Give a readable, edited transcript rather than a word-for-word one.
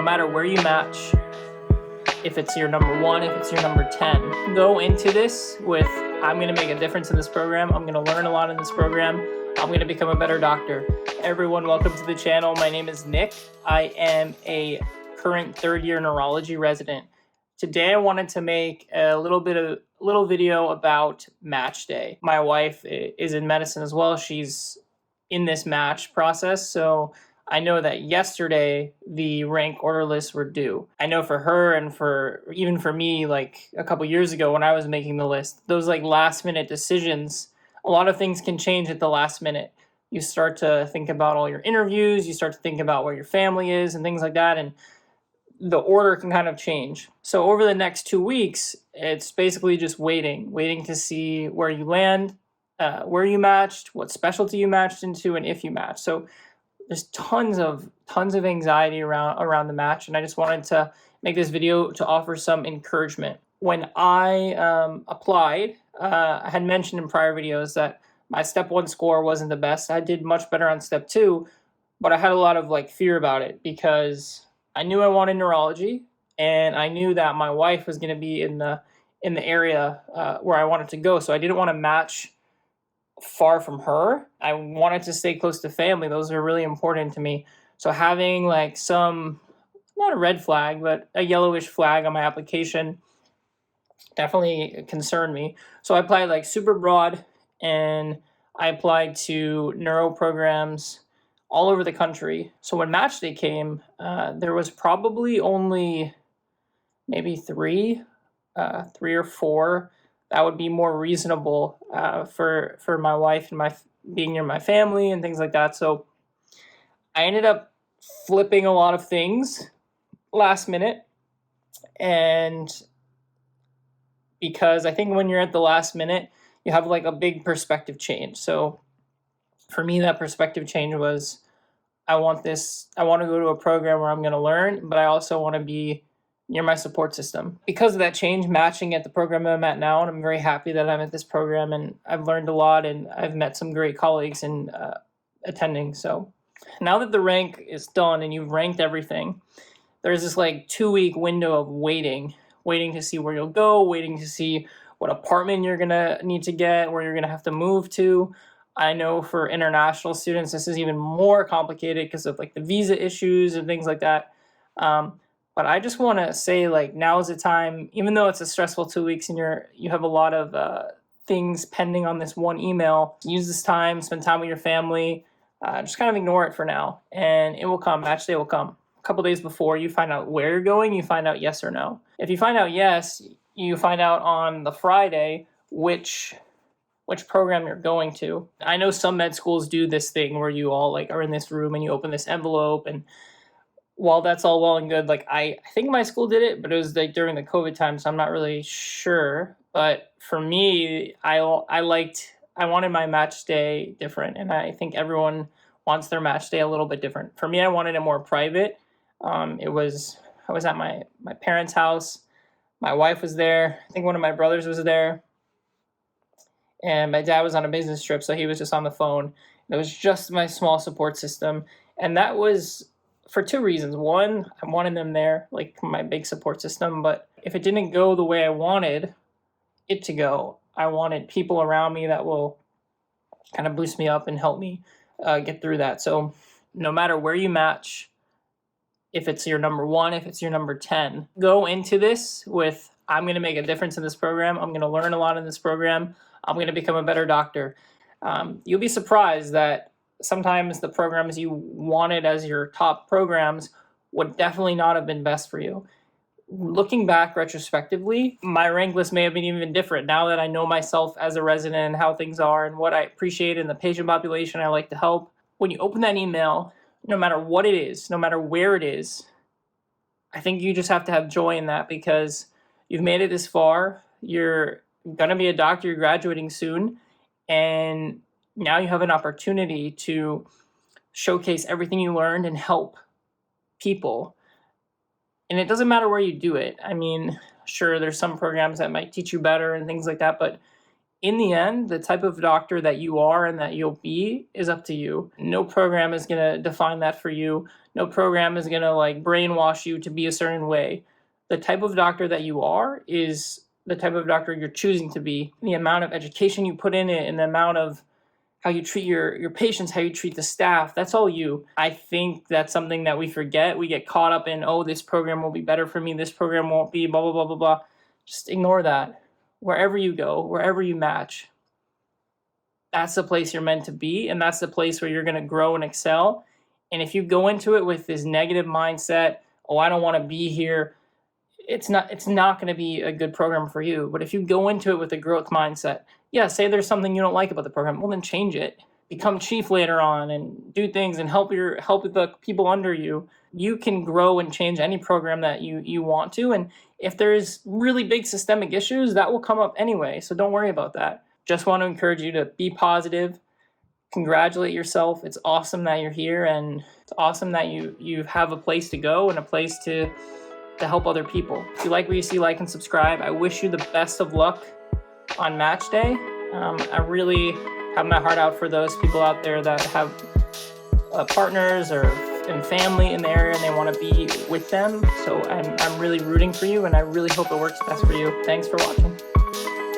no matter where you match, if it's your number 1, if it's your number 10, go into this with, I'm going to make a difference in this program. I'm going to learn a lot in this program. I'm going to become a better doctor. Everyone, welcome to the channel. My name is Nick. I am a current third-year neurology resident. Today I wanted to make a little video about match day. My wife is in medicine as well. She's in this match process, so I know that yesterday the rank order lists were due. I know for her and even for me, like a couple years ago when I was making the list, those like last minute decisions, a lot of things can change at the last minute. You start to think about all your interviews, you start to think about where your family is and things like that, and the order can kind of change. So over the next 2 weeks, it's basically just waiting to see where you land, where you matched, what specialty you matched into, and if you match. So there's tons of anxiety around the match, and I just wanted to make this video to offer some encouragement. When I applied, I had mentioned in prior videos that my step 1 score wasn't the best. I did much better on step 2, but I had a lot of fear about it because I knew I wanted neurology, and I knew that my wife was going to be in the area where I wanted to go. So I didn't want to match far from her. I wanted to stay close to family. Those are really important to me. So having some, not a red flag, but a yellowish flag on my application definitely concerned me. So I applied super broad, and I applied to neuro programs all over the country. So when match day came, there was probably only maybe three or four that would be more reasonable for my wife and being near my family and things like that. So I ended up flipping a lot of things last minute, and because I think when you're at the last minute, you have a big perspective change. So for me, that perspective change was, I want to go to a program where I'm going to learn, but I also want to be near my support system. Because of that change, matching at the program I'm at now, and I'm very happy that I'm at this program, and I've learned a lot, and I've met some great colleagues in attending. So now that the rank is done and you've ranked everything, there's this 2-week window of waiting to see where you'll go, waiting to see what apartment you're going to need to get, where you're going to have to move to. I know for international students, this is even more complicated because of the visa issues and things like that. But I just want to say, now is the time, even though it's a stressful 2 weeks and you have a lot of things pending on this one email, use this time, spend time with your family, just kind of ignore it for now, and it will come. Match day will come. A couple days before you find out where you're going, you find out yes or no. If you find out yes, you find out on the Friday which program you're going to. I know some med schools do this thing where you all are in this room and you open this envelope, and while that's all well and good, I think my school did it, but it was during the COVID time, so I'm not really sure. But for me, I wanted my match day different, and I think everyone wants their match day a little bit different. For me, I wanted it more private. I was at my parents' house. My wife was there. I think one of my brothers was there. And my dad was on a business trip, so he was just on the phone. It was just my small support system. And that was for 2 reasons. One, I wanted them there, my big support system. But if it didn't go the way I wanted it to go, I wanted people around me that will kind of boost me up and help me get through that. So no matter where you match, if it's your number 1, if it's your number 10, go into this with, I'm going to make a difference in this program. I'm going to learn a lot in this program. I'm going to become a better doctor. You'll be surprised that sometimes the programs you wanted as your top programs would definitely not have been best for you. Looking back retrospectively, my rank list may have been even different now that I know myself as a resident and how things are and what I appreciate in the patient population I like to help. When you open that email, no matter what it is, no matter where it is, I think you just have to have joy in that because you've made it this far. You're going to be a doctor, you're graduating soon, and now you have an opportunity to showcase everything you learned and help people. And it doesn't matter where you do it. I mean, sure, there's some programs that might teach you better and things like that, but in the end, the type of doctor that you are and that you'll be is up to you. No program is going to define that for you. No program is going to like brainwash you to be a certain way. The type of doctor that you are is the type of doctor you're choosing to be. The amount of education you put in it and the amount of how you treat your patients, how you treat the staff, that's all you. I think that's something that we forget. We get caught up in, oh, this program will be better for me, this program won't be, blah, blah, blah, blah, blah. Just ignore that. Wherever you go, wherever you match, that's the place you're meant to be, and that's the place where you're going to grow and excel. And if you go into it with this negative mindset, oh, I don't want to be here, it's not going to be a good program for you. But if you go into it with a growth mindset, yeah, say there's something you don't like about the program, well then change it. Become chief later on and do things and help the people under you. You can grow and change any program that you want to. And if there's really big systemic issues, that will come up anyway. So don't worry about that. Just want to encourage you to be positive, congratulate yourself. It's awesome that you're here, and it's awesome that you have a place to go and a place to help other people. If you like what you see, like and subscribe. I wish you the best of luck on match day. I really have my heart out for those people out there that have partners and family in the area and they want to be with them. So I'm really rooting for you, and I really hope it works best for you. Thanks for watching.